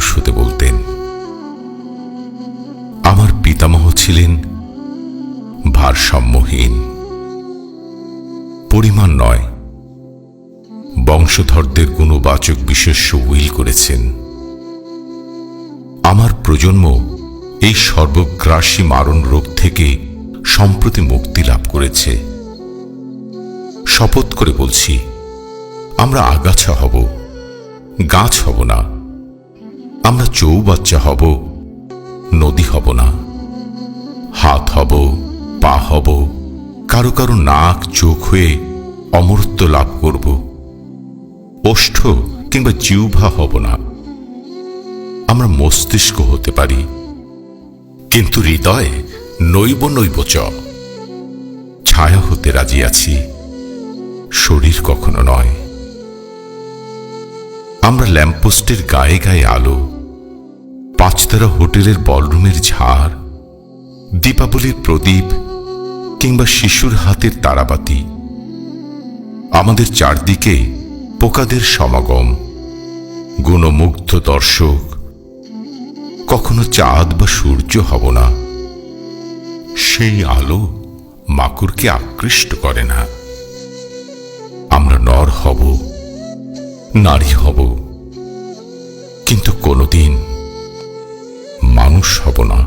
মানুষ হতে বলতেন। আমার পিতামহ ছিলেন ভারসাম্যহীন, পরিমাণ নয় বংশধরদের গুণবাচক বিশেষ্য উইল করেছেন। আমার প্রজন্ম এই সর্বগ্রাসী মারণ রোগ থেকে সম্প্রতি মুক্তি লাভ করেছে। শপথ করে বলছি, আমরা আগাছা হব, গাছ হব না। আমরা চৌবাচ্চা হব, নদী হব না। হাত হব, পা হব, কারো কারো নাক চোখ হয়ে অমরত্ব লাভ করব। ওষ্ঠ কিংবা জিহ্বা হব না। আমরা মস্তিষ্ক হতে পারি, কিন্তু হৃদয় নৈব নৈবচ। ছায়া হতে রাজি আছি, শরীর কখনো নয়। আমরা ল্যাম্পপোস্টের গায়ে গায়ে আলো, পাঁচতারা হোটেলের বলরুমের ঝাড়, দীপাবলির প্রদীপ কিংবা শিশুর হাতের তারাবাতি। আমাদের চারদিকে পোকাদের সমাগম, গুণমুগ্ধ দর্শক। কখনো চাঁদ বা সূর্য হব না। সেই আলো মাকড়কে আকৃষ্ট করে না। আমরা নর হব, নারী হব, কিন্তু কোনোদিন মানুষ হব না।